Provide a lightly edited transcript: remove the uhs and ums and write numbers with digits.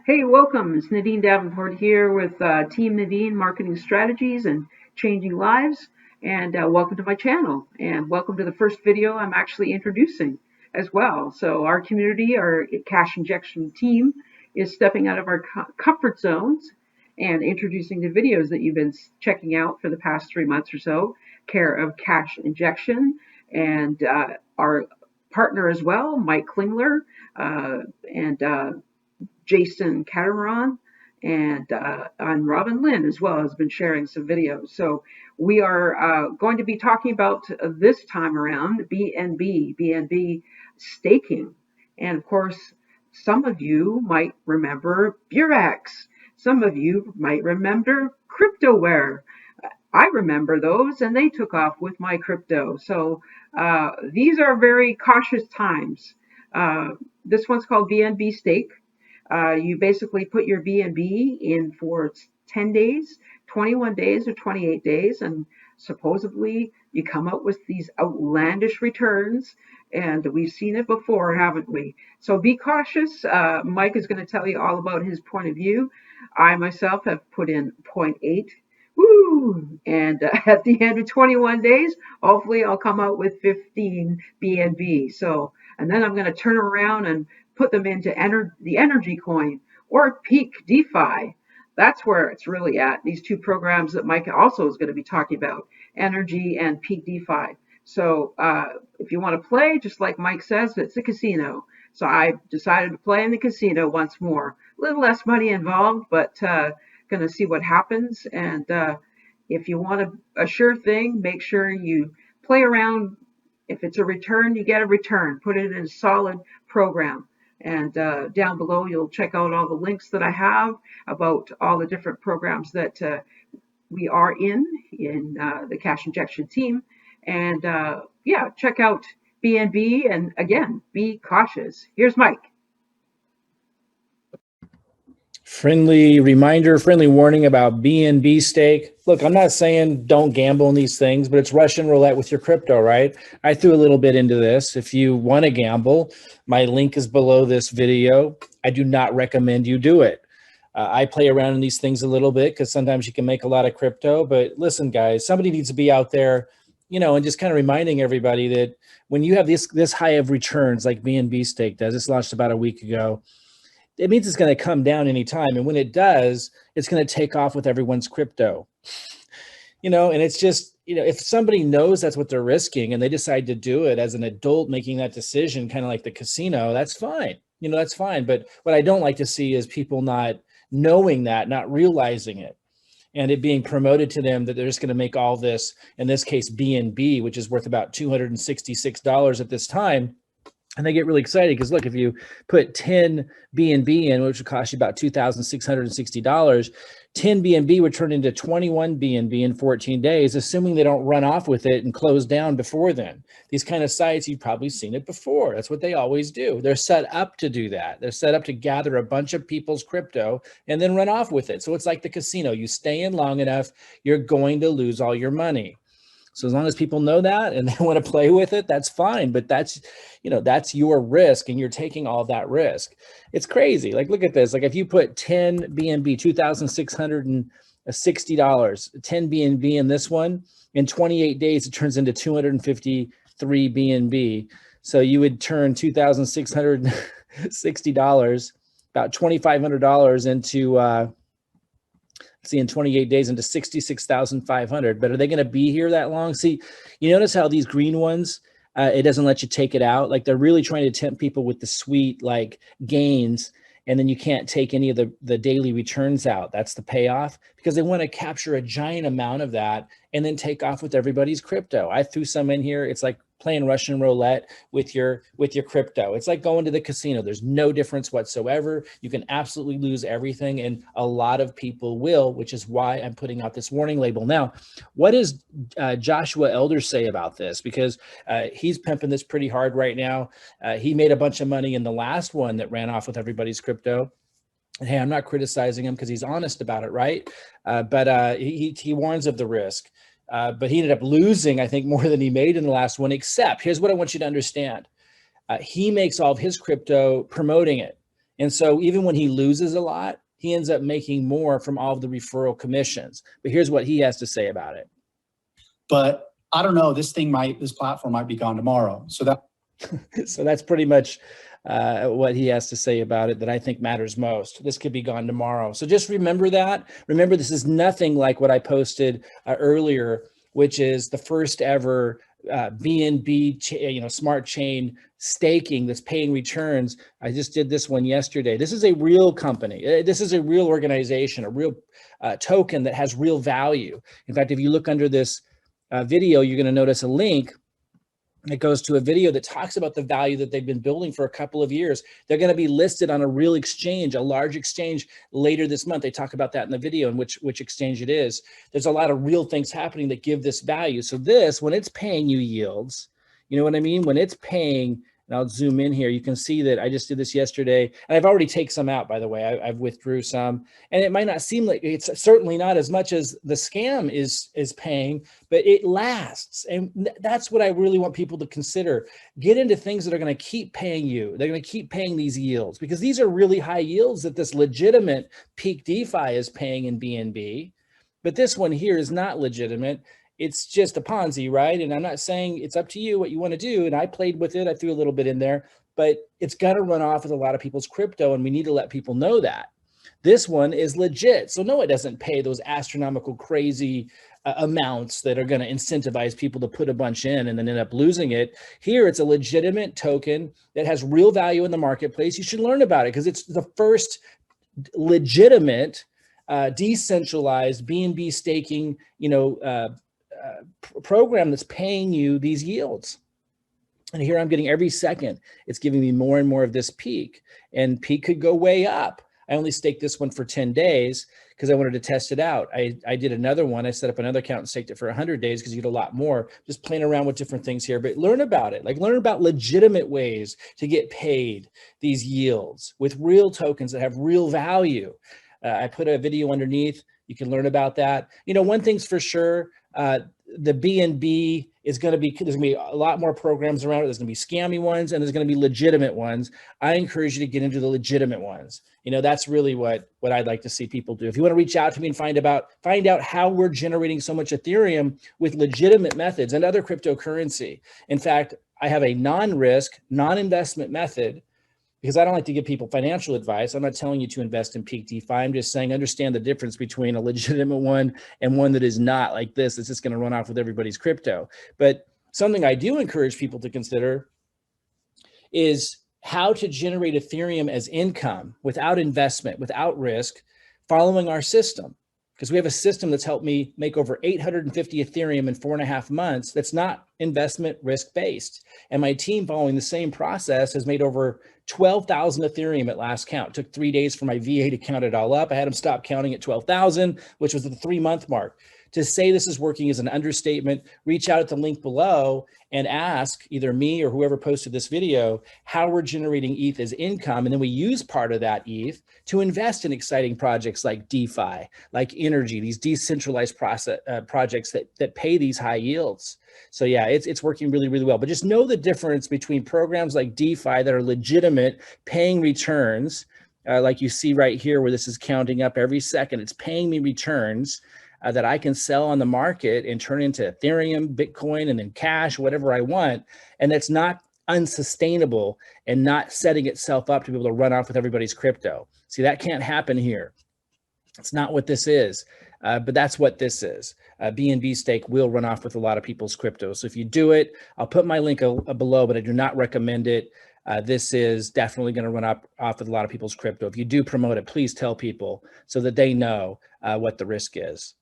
Hey, welcome. It's Nadine Davenport here with Team Nadine Marketing Strategies and Changing Lives. And welcome to my channel. And welcome to the first video I'm actually introducing as well. So our community, our cash injection team, is stepping out of our comfort zones and introducing the videos that you've been checking out for the past 3 months or so, care of cash injection and our partner as well, Mike Klingler, and Jason Catamaran, and Robin Lynn as well has been sharing some videos. So we are going to be talking about this time around BNB staking. And of course, some of you might remember Burex. Some of you might remember CryptoWare. I remember those, and they took off with my crypto. So these are very cautious times. This one's called BNB Stake. You basically put your BNB in for 10 days, 21 days, or 28 days, and supposedly you come up with these outlandish returns. And we've seen it before, haven't we? So be cautious. Mike is going to tell you all about his point of view. I myself have put in zero point 0.8. Woo! And at the end of 21 days, hopefully I'll come out with 15 BNB. So, and then I'm going to turn around and put them into the NRGY coin or Peak DeFi. That's where it's really at. These two programs that Mike also is going to be talking about, NRGY and Peak DeFi. So if you want to play, just like Mike says, it's a casino. So I decided to play in the casino once more. A little less money involved, but going to see what happens. And if you want a sure thing, make sure you play around. If it's a return, you get a return. Put it in a solid program. And down below, you'll check out all the links that I have about all the different programs that we are in the cash injection team. And yeah, check out BNB. And again, be cautious. Here's Mike. Friendly reminder, friendly warning about BNB Stake. Look, I'm not saying don't gamble in these things, but it's Russian roulette with your crypto, right? I threw a little bit into this. If you want to gamble, my link is below this video. I do not recommend you do it. I play around in these things a little bit because sometimes you can make a lot of crypto. But listen, guys, somebody needs to be out there, and just kind of reminding everybody that when you have this high of returns like BNB Stake does, it's launched about a week ago, it means it's going to come down anytime. And when it does, it's going to take off with everyone's crypto, and it's just, if somebody knows that's what they're risking and they decide to do it as an adult making that decision, kind of like the casino, that's fine. That's fine. But what I don't like to see is people not knowing that, not realizing it, and it being promoted to them that they're just going to make all this, in this case, BNB, which is worth about $266 at this time. And they get really excited because look, if you put 10 BNB in, which would cost you about $2,660, 10 BNB would turn into 21 BNB in 14 days, assuming they don't run off with it and close down before then. These kind of sites, you've probably seen it before. That's what they always do. They're set up to do that. They're set up to gather a bunch of people's crypto and then run off with it. So it's like the casino. You stay in long enough, you're going to lose all your money. So as long as people know that and they want to play with it, that's fine. But that's your risk, and you're taking all that risk. It's crazy. Like, look at this. Like, if you put 10 BNB, $2,660, 10 BNB in this one, in 28 days, it turns into 253 BNB. So you would turn $2,660, about $2,500 into, in 28 days into 66,500. But are they going to be here that long? See, you notice how these green ones, it doesn't let you take it out. Like, they're really trying to tempt people with the sweet like gains, and then you can't take any of the daily returns out. That's the payoff, because they want to capture a giant amount of that and then take off with everybody's crypto. I threw some in here. It's like playing Russian roulette with your crypto. It's like going to the casino. There's no difference whatsoever. You can absolutely lose everything, and a lot of people will, which is why I'm putting out this warning label. Now, what does Joshua Elder say about this? Because he's pimping this pretty hard right now. He made a bunch of money in the last one that ran off with everybody's crypto. And hey, I'm not criticizing him because he's honest about it, right? But he warns of the risk. But he ended up losing, I think, more than he made in the last one, except here's what I want you to understand. He makes all of his crypto promoting it. And so even when he loses a lot, he ends up making more from all of the referral commissions. But here's what he has to say about it. But I don't know, this platform might be gone tomorrow. So that's pretty much what he has to say about it that I think matters most. This could be gone tomorrow. So just remember that. Remember, this is nothing like what I posted earlier, which is the first ever BNB, smart chain staking that's paying returns. I just did this one yesterday. This is a real company. This is a real organization, a real token that has real value. In fact, if you look under this video, you're going to notice a link that goes to a video that talks about the value that they've been building for a couple of years. They're going to be listed on a real exchange, a large exchange later this month. They talk about that in the video and which exchange it is. There's a lot of real things happening that give this value. So this, when it's paying you yields, you know what I mean? When it's paying, and I'll zoom in here, you can see that I just did this yesterday. And I've already taken some out, by the way. I've withdrew some. And it might not seem like, it's certainly not as much as the scam is paying, but it lasts. And that's what I really want people to consider. Get into things that are going to keep paying you. They're going to keep paying these yields, because these are really high yields that this legitimate Peak DeFi is paying in BNB. But this one here is not legitimate. It's just a Ponzi, right? And I'm not saying, it's up to you what you want to do. And I played with it. I threw a little bit in there, but it's going to run off with a lot of people's crypto. And we need to let people know that. This one is legit. So no, it doesn't pay those astronomical, crazy amounts that are going to incentivize people to put a bunch in and then end up losing it. Here, it's a legitimate token that has real value in the marketplace. You should learn about it because it's the first legitimate, decentralized BNB staking, program that's paying you these yields. And here I'm getting every second, it's giving me more and more of this peak, and peak could go way up. I only staked this one for 10 days because I wanted to test it out. I did another one. I set up another account and staked it for 100 days because you get a lot more, just playing around with different things here. But learn about it, learn about legitimate ways to get paid these yields with real tokens that have real value. I put a video underneath. You can learn about that. One thing's for sure, the BNB is going to be, there's going to be a lot more programs around it. There's going to be scammy ones and there's going to be legitimate ones. I encourage you to get into the legitimate ones. That's really what I'd like to see people do. If you want to reach out to me and find out how we're generating so much Ethereum with legitimate methods and other cryptocurrency. In fact, I have a non-risk, non-investment method, because I don't like to give people financial advice. I'm not telling you to invest in Peak DeFi. I'm just saying, understand the difference between a legitimate one and one that is not like this. It's just going to run off with everybody's crypto. But something I do encourage people to consider is how to generate Ethereum as income without investment, without risk, following our system. Because we have a system that's helped me make over 850 Ethereum in 4.5 months. That's not investment risk based. And my team, following the same process, has made over 12,000 Ethereum at last count. It took 3 days for my VA to count it all up. I had him stop counting at 12,000, which was at the 3-month mark. To say this is working is an understatement. Reach out at the link below and ask either me or whoever posted this video how we're generating ETH as income. And then we use part of that ETH to invest in exciting projects like DeFi, like NRGY, these decentralized projects that pay these high yields. So yeah, it's working really, really well. But just know the difference between programs like DeFi that are legitimate, paying returns, like you see right here where this is counting up every second. It's paying me returns that I can sell on the market and turn into Ethereum, Bitcoin, and then cash, whatever I want. And that's not unsustainable and not setting itself up to be able to run off with everybody's crypto. See, that can't happen here. It's not what this is, but that's what this is. BNB Stake will run off with a lot of people's crypto. So if you do it, I'll put my link below, but I do not recommend it. This is definitely going to run off with a lot of people's crypto. If you do promote it, please tell people so that they know what the risk is.